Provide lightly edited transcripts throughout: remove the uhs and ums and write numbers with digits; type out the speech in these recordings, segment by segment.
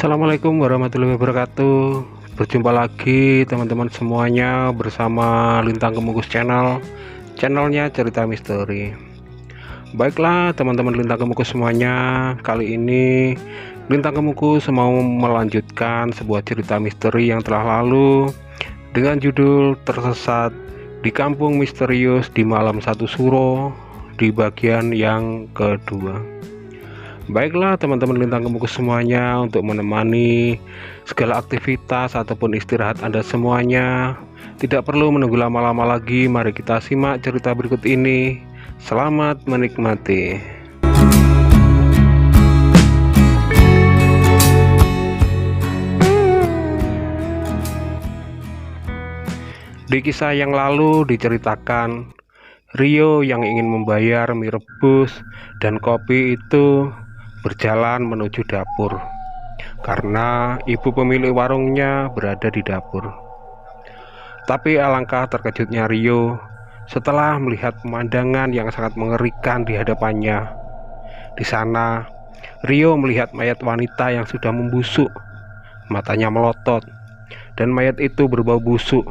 Assalamualaikum warahmatullahi wabarakatuh. Berjumpa lagi teman-teman semuanya bersama Lintang Kemukus channelnya cerita misteri. Baiklah teman-teman Lintang Kemukus semuanya, kali ini Lintang Kemukus mau melanjutkan sebuah cerita misteri yang telah lalu dengan judul Tersesat di Kampung Misterius di Malam Satu Suro di bagian yang kedua. Baiklah teman-teman Lintang Kemukus semuanya, untuk menemani segala aktivitas ataupun istirahat Anda semuanya, tidak perlu menunggu lama-lama lagi, mari kita simak cerita berikut ini. Selamat menikmati. Di kisah yang lalu diceritakan Rio yang ingin membayar mie rebus dan kopi itu berjalan menuju dapur karena ibu pemilik warungnya berada di dapur. Tapi alangkah terkejutnya Rio setelah melihat pemandangan yang sangat mengerikan di hadapannya. Di sana Rio melihat mayat wanita yang sudah membusuk, matanya melotot, dan mayat itu berbau busuk,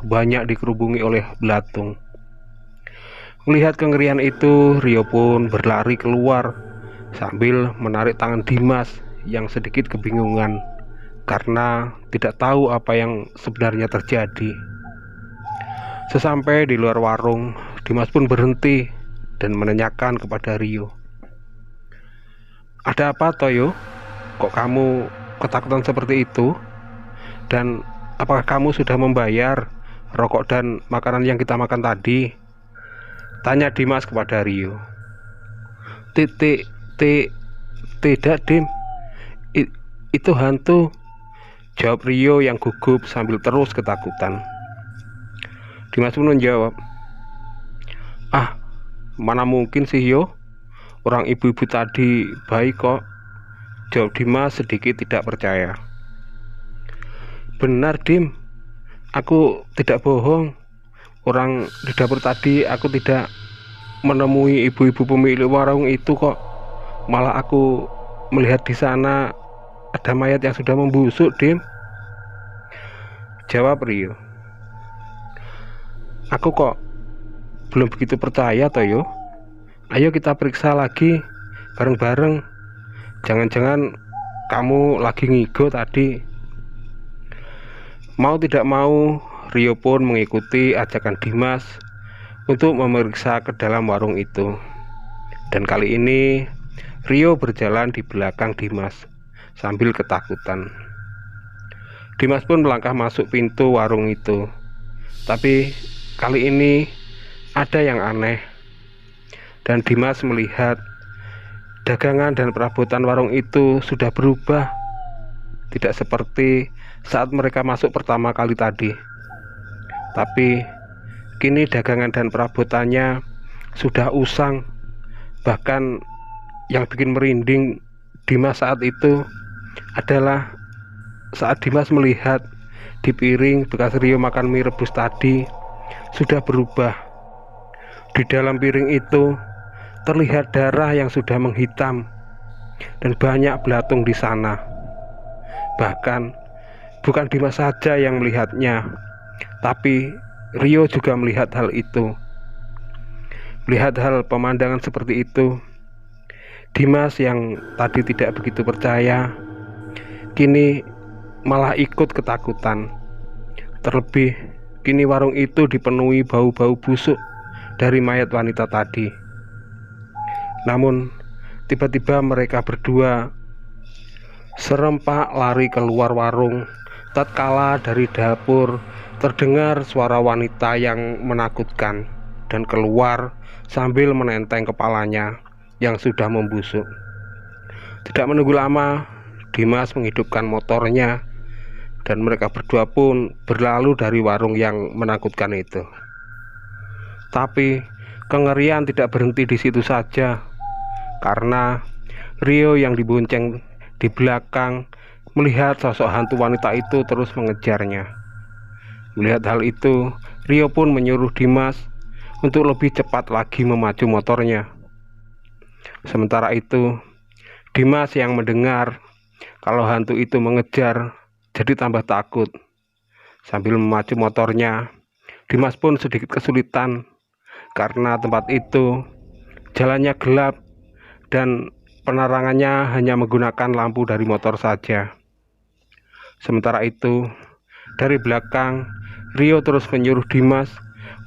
banyak dikerubungi oleh belatung. Melihat kengerian itu, Rio pun berlari keluar sambil menarik tangan Dimas yang sedikit kebingungan karena tidak tahu apa yang sebenarnya terjadi. Sesampai di luar warung, Dimas pun berhenti dan menanyakan kepada Rio, "Ada apa, Toyo? Kok kamu ketakutan seperti itu? Dan apakah kamu sudah membayar rokok dan makanan yang kita makan tadi?" tanya Dimas kepada Rio. Tidak, Dim. Itu hantu, jawab Rio yang gugup sambil terus ketakutan. Dimas pun menjawab, "Ah, mana mungkin sih, Yo? Orang ibu-ibu tadi baik kok," jawab Dimas sedikit tidak percaya. "Benar, Dim. Aku tidak bohong. Orang di dapur tadi aku tidak menemui ibu-ibu pemilik warung itu kok. Malah aku melihat di sana ada mayat yang sudah membusuk, Dim," jawab Rio. "Aku kok belum begitu percaya, Toyo. Ayo kita periksa lagi bareng-bareng. Jangan-jangan kamu lagi ngigo tadi." Mau tidak mau, Rio pun mengikuti ajakan Dimas untuk memeriksa ke dalam warung itu. Dan kali ini Rio berjalan di belakang Dimas sambil ketakutan. Dimas pun melangkah masuk pintu warung itu. Tapi kali ini ada yang aneh. Dan Dimas melihat dagangan dan perabotan warung itu sudah berubah. Tidak seperti saat mereka masuk pertama kali tadi. Tapi kini dagangan dan perabotannya sudah usang. Bahkan yang bikin merinding Dimas saat itu adalah saat Dimas melihat di piring bekas Rio makan mie rebus tadi sudah berubah. Di dalam piring itu terlihat darah yang sudah menghitam dan banyak belatung di sana. Bahkan bukan Dimas saja yang melihatnya, tapi Rio juga melihat hal itu. Melihat hal pemandangan seperti itu, Dimas yang tadi tidak begitu percaya, kini malah ikut ketakutan. Terlebih, kini warung itu dipenuhi bau-bau busuk dari mayat wanita tadi. Namun, tiba-tiba mereka berdua serempak lari keluar warung. Tatkala dari dapur terdengar suara wanita yang menakutkan dan keluar sambil menenteng kepalanya yang sudah membusuk. Tidak menunggu lama, Dimas menghidupkan motornya dan mereka berdua pun berlalu dari warung yang menakutkan itu. Tapi kengerian tidak berhenti di situ saja, karena Rio yang dibonceng di belakang melihat sosok hantu wanita itu terus mengejarnya. Melihat hal itu, Rio pun menyuruh Dimas untuk lebih cepat lagi memacu motornya. Sementara itu, Dimas yang mendengar kalau hantu itu mengejar, jadi tambah takut. Sambil memacu motornya, Dimas pun sedikit kesulitan karena tempat itu jalannya gelap dan penerangannya hanya menggunakan lampu dari motor saja. Sementara itu, dari belakang, Rio terus menyuruh Dimas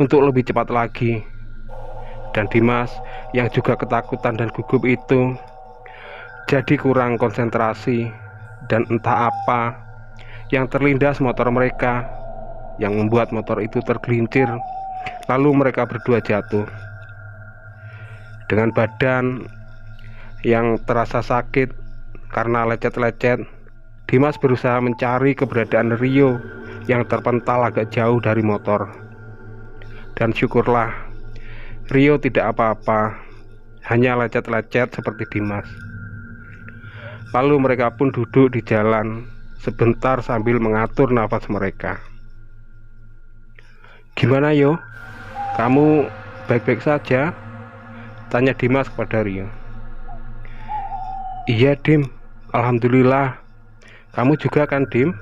untuk lebih cepat lagi. Dan Dimas yang juga ketakutan dan gugup itu jadi kurang konsentrasi, dan entah apa yang terlindas motor mereka yang membuat motor itu tergelincir, lalu mereka berdua jatuh. Dengan badan yang terasa sakit karena lecet-lecet, Dimas berusaha mencari keberadaan Rio yang terpental agak jauh dari motor. Dan syukurlah Rio tidak apa-apa, hanya lecet-lecet seperti Dimas. Lalu mereka pun duduk di jalan sebentar sambil mengatur nafas mereka. "Gimana yo? Kamu baik-baik saja?" tanya Dimas kepada Rio. "Iya Dim, alhamdulillah. Kamu juga kan Dim?"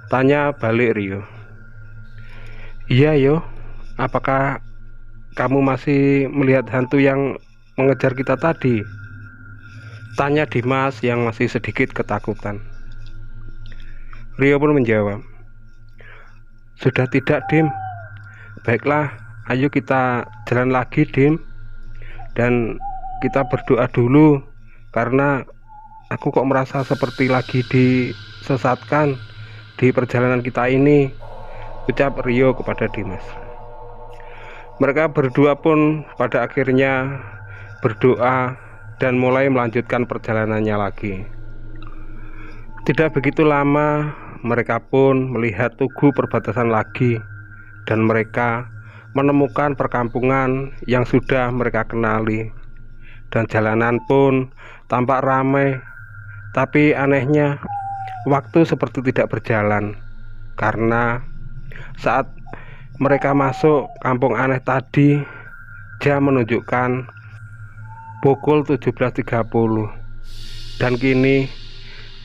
tanya balik Rio. "Iya yo, apakah kamu masih melihat hantu yang mengejar kita tadi?" tanya Dimas yang masih sedikit ketakutan. Rio pun menjawab, "Sudah tidak Dim. Baiklah, ayo kita jalan lagi Dim. Dan kita berdoa dulu, karena aku kok merasa seperti lagi disesatkan di perjalanan kita ini," ucap Rio kepada Dimas. Mereka berdua pun pada akhirnya berdoa dan mulai melanjutkan perjalanannya lagi. Tidak begitu lama, mereka pun melihat tugu perbatasan lagi, dan mereka menemukan perkampungan yang sudah mereka kenali. Dan jalanan pun tampak ramai, tapi anehnya waktu seperti tidak berjalan, karena saat mereka masuk kampung aneh tadi, jam menunjukkan pukul 17.30, dan kini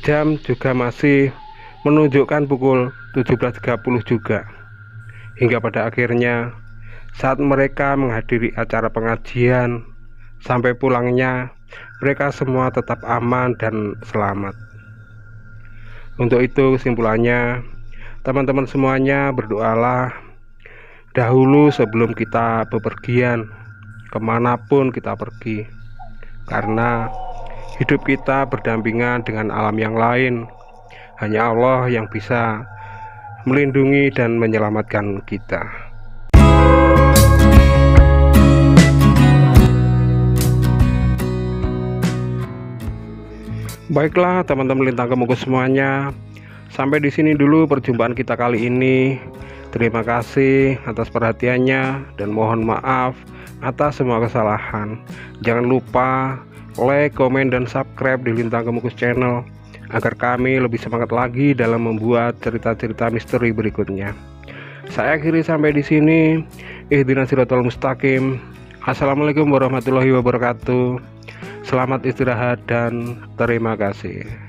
jam juga masih menunjukkan pukul 17.30 juga. Hingga pada akhirnya saat mereka menghadiri acara pengajian, sampai pulangnya mereka semua tetap aman dan selamat. Untuk itu kesimpulannya, teman-teman semuanya berdoalah dahulu sebelum kita bepergian kemanapun kita pergi, karena hidup kita berdampingan dengan alam yang lain. Hanya Allah yang bisa melindungi dan menyelamatkan kita. Baiklah teman-teman Lintang Kemukus semuanya, sampai di sini dulu perjumpaan kita kali ini. Terima kasih atas perhatiannya dan mohon maaf atas semua kesalahan. Jangan lupa like, komen, dan subscribe di Lintang Kemukus channel agar kami lebih semangat lagi dalam membuat cerita-cerita misteri berikutnya. Saya akhiri sampai di sini. Ihdinas siratal mustaqim. Assalamualaikum warahmatullahi wabarakatuh. Selamat istirahat dan terima kasih.